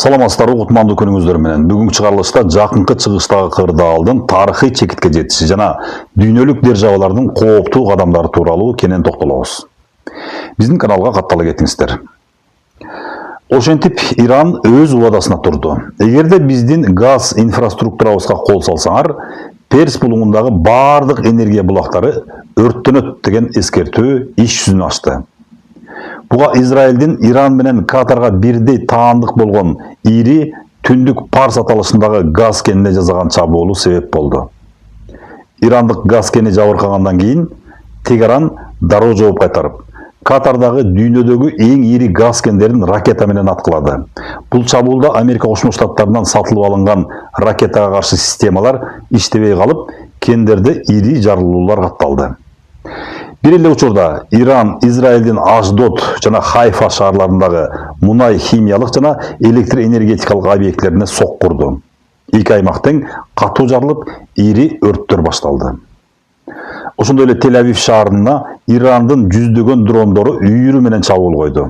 Саламатсыздар, кутмандуу күнүңүздөр менен. Бүгүнкү чыгарылышта жакынкы чыгыштагы кырдаалдын тарыхый чекитке жетиши жана дүйнөлүк державалардын кооптуу кадамдары тууралуу кенен токтолобуз. Биздин каналга каттала кетиңиздер. Ошентип, Иран өз убадасына турду. Эгерде биздин газ инфраструктурабызга кол салсаңар, Перс булуңундагы бардык энергия булактары өрттөнөт деген эскертүү иш жүзүнө ачты. Буга Израилдин Иран менен Катарга бирдей таандык болгон ири түндүк Парс аталышындагы газ кенине жасаган чабуулу себеп болду. Ирандык газ кени жабыркагандан кийин Тегеран дароо жооп кайтарып, Катардагы дүйнөдөгү эң ири газ кендерин ракета менен аткылады. Бул чабуулда Америка Кошмо Штаттарынан сатылып алынган ракетага каршы системалар иштебей калып, кендерде ири жарылуулар катталды. Бир эле учурда Иран Израилдин Аждот жана Хайфа шаарларындагы мунай, химиялык жана электр энергетикалык объектлерине сок курду. Эки аймак тең катуу жарылып, ири өрттөр башталды. Ошондой эле Тель-Авив шаарына Ирандын жүздөгөн дрондору үйүрү менен чабуул койду.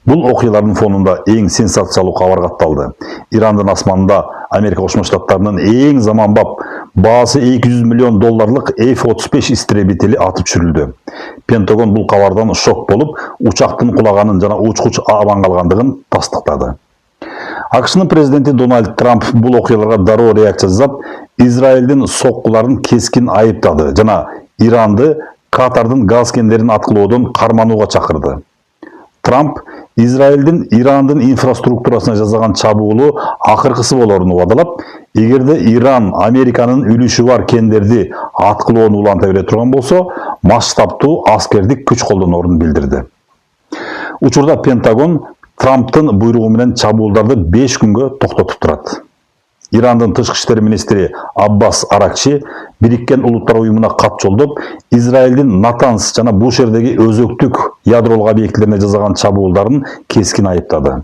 Бул окуялардын фонунда эң сенсациялуу кабар катталды. Ирандын асманында Америка Кошмо Штаттарынын эң заманбап баасы $200 миллион F-35 истребители атып түшүрүлдү. Пентагон бул кабардан шок болуп, учактын кулаганын жана учкуч аман калгандыгын тастыктады. АКШнын президенти Дональд Трамп бул окуяларга дароо реакция жасап, Израилдин соккуларын кескин айыптады жана Иранды Катардын газ кендерин аткылоодон карманууга чакырды. Трамп Израилдин Ирандын инфраструктурасына жасаган чабуулу акыркысы болорун убадалап, эгерде Иран Американын үлүшү бар кендерди аткылоону уланта бере турган болсо, масштабтуу аскердик күч колдонорун билдирди. Учурда Пентагон Трамптын буйругу менен чабуулдарды 5 күнгө токтотуп турат. Ирандын тышкы иштер министри Аббас Аракчи Бириккен Улуттар уюмуна кат жолдоп, Израилдин Натанс жана Бушердеги өзөктүк ядролук объектлерине жасаган чабуулдарын кескин айыптады.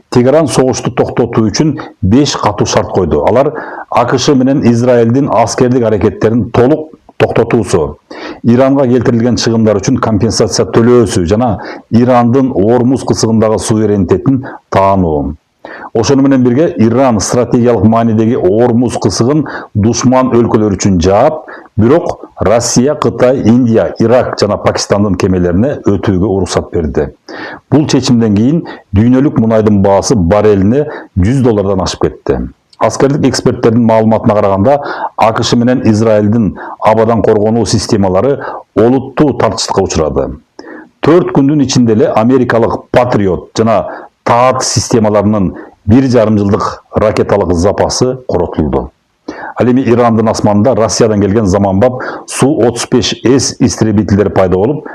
Тегеран согушту токтотуу үчүн 5 катуу шарт койду. Алар АКШ менен Израилдин аскердик аракеттерин толук токтотуусу, Иранга келтирилген чыгымдар үчүн компенсация төлөөсү жана Ирандын Ормуз кысыгындагы суверенитетин таануу. Ошону менен бирге Иран стратегиялык маанидеги Ормуз кысыгын душман өлкөлөр үчүн жаап, бирок Россия, Кытай, Индия, Ирак жана Пакистандын кемелерине өтүүгө уруксат берди. Бул чечимден кийин дүйнөлүк мунайдын баасы баррелине $100 ашып кетти. Аскердик эксперттердин маалыматына караганда, АКШ менен Израилдин абадан коргонуу системалары олуттуу тартыштыкка учурады. 4 күндүн ичинде эле америкалык Патриот жана ТААД системаларынын 1,5 жылдык ракеталык запасы коротулду. Ал эми Ирандын асманында Россиядан келген заманбап Су-35С истребительдери пайда болуп,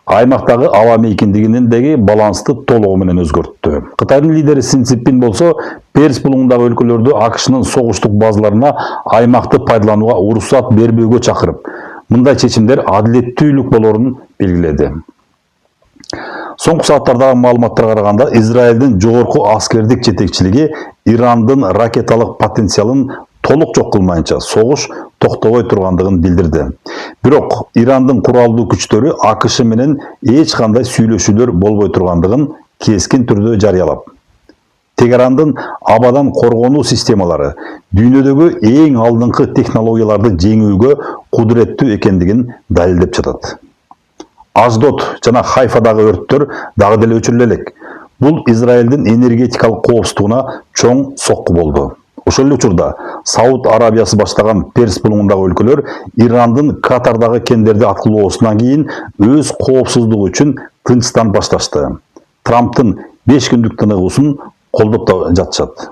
аймактагы аба мейкиндигиндеги балансты толугу менен өзгөрттү. Кытайдын лидери Си Цзиньпин болсо, Перс булуңундагы өлкөлөрдү АКШнын согуштук базаларына аймакты пайдаланууга уруксат бербөөгө чакырып, мындай чечимдер адилеттүүлүк болорун белгиледи. Соңку сааттардагы маалыматтарга караганда, Израилдин жогорку аскердик жетекчилиги Ирандын ракеталык потенциалын толук жок кылмайынча согуш токтобой тургандыгын билдирди. Бирок Ирандын куралдуу күчтөрү АКШ менен эч кандай сүйлөшүүлөр болбой тургандыгын кескин түрдө жарыялап, Тегерандын абадан коргонуу системалары дүйнөдөгү эң алдыңкы технологияларды жеңүүгө кудуреттүү экендигин далилдеп жатат. Аждот жана Хайфадагы өрттөр дагы деле өчүрүлө элек. Бул Израилдин энергетикалык коопсуздугуна чоң сокку болду. Ошол эле учурда Сауд Арабиясы баштаган Перс булуңундагы өлкөлөр Ирандын Катардагы кендерди аткылоосунан кийин өз коопсуздугу үчүн тынчтан башташты. Трамптын 5 күндүк тыныгуусун колдоп да жатышат.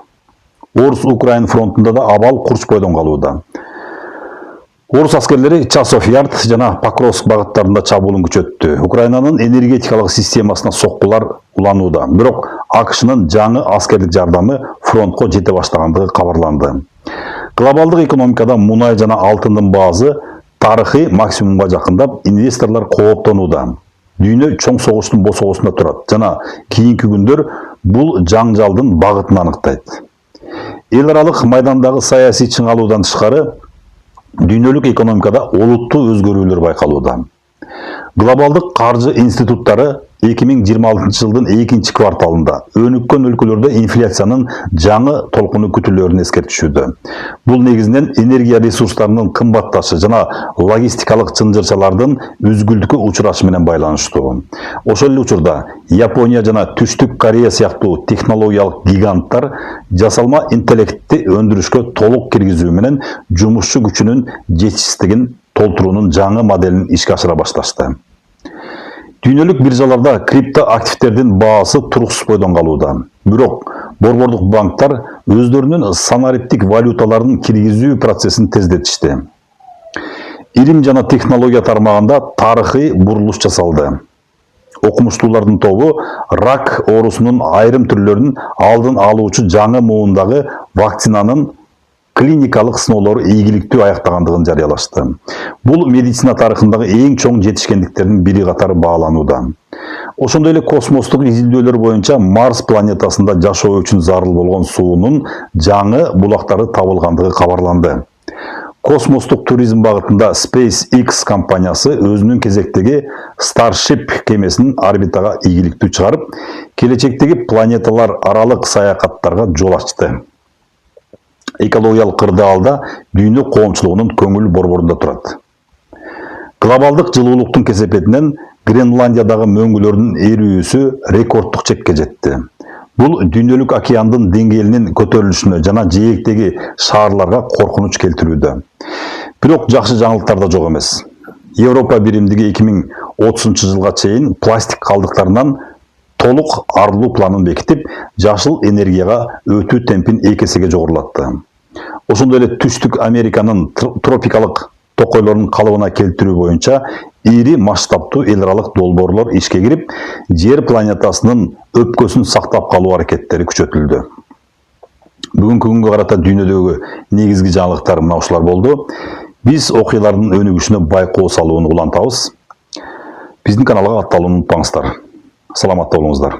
Орус-Украин фронтунда да абал курч бойдон калууда. Орус аскерлери Часов Ярд жана Покровск багыттарында чабуулун күчөттү. Украинанын энергетикалык системасына соккулар уланууда. Бирок АКШнын жаңы аскерлик жардамы фронтко жете баштагандыгы кабарланды. Глобалдык экономикада мунай жана алтындын баасы тарыхый максимумга жакындап, инвесторлор кооптонууда. Дүйнө чоң согуштун босогосунда турат жана кийинки күндөр бул жаңжалдын багытын аныктайт. Эл аралык майдандагы саясий чыңалуудан тышкары, дүйнөлүк экономикада олуттуу өзгөрүүлөр байкалууда. Глобалдық қаржы институттары 2026 жылдың екінші кварталында өніккен өлкөлөрдө инфляциянын жаңы толкуну күтүлөрүн эскертишүүдө. Бул негизинен энергия ресурстарынын кымбатташы жана логистикалык чынжырчалардын үзгүлтүккө учурашы менен байланыштуу. Ошол эле учурда Япония жана Түштүк Корея сыяктуу технологиялык гиганттар жасалма интеллектти өндүрүшкө толук киргизүү менен жумушчу күчүнүн жетишсиздигин толтуруунун жаңы моделин ишке ашыра башташты. Дүйнөлүк биржаларда крипто активтердин баасы туруксуз бойдон калууда. Бирок борбордук банктар өздөрүнүн санариптик валюталарын киргизүү процессин тездетишти. Илим жана технология тармагында тарыхый бурулуш жасалды. Окумуштуулардын тобу рак оорусунун айрым түрлөрүн алдын алуучу жаңы муундагы вакцинанын клиникалык сыноолору ийгиликтүү аяктагандыгын жарыялашты. Бул медицина тарыхындагы эң чоң жетишкендиктердин бири катары бааланууда. Ошондой эле космостук изилдөөлөр боюнча Марс планетасында жашоо үчүн зарыл болгон суунун жаңы булактары табылгандыгы кабарланды. Космостук туризм багытында SpaceX компаниясы өзүнүн кезектеги Starship кемесин орбитага ийгиликтүү чыгарып, келечектеги планеталар аралык саякаттарга жол ачты. Экологиялык кырдаалда дүйнө коомчулугунун көңүл борборунда турат. Глобалдык жылуулуктун кесепетинен Гренландиядагы мөңгүлөрдүн эрүүсү рекордтук чекке жетти. Бул дүйнөлүк океандын деңгээлинин көтөрүлүшүнө жана жээктеги шаарларга коркунуч келтирүүдө. Бирок жакшы жаңылыктар да жок эмес. Европа биримдиги 2030 жылга чейин пластик калдыктарынан толук арылуу планын бекитип, жашыл энергияга өтүү темпин 2 эсеге жогорулатты. Ошондой эле Түштүк Американын тропикалык токойлорун калыбына келтирүү боюнча ири масштабтуу эл аралык долбоорлор ишке кирип, жер планетасынын өпкөсүн сактап калуу аракеттери күчөтүлдү. Бүгүнкү күнгө карата дүйнөдөгү негизги жаңылыктар мына ушулар болду. Биз окуялардын өнүгүшүнө байкоо салууну улантабыз. Биздин каналга катталууну унутпаңыздар. Саламатта болуңуздар.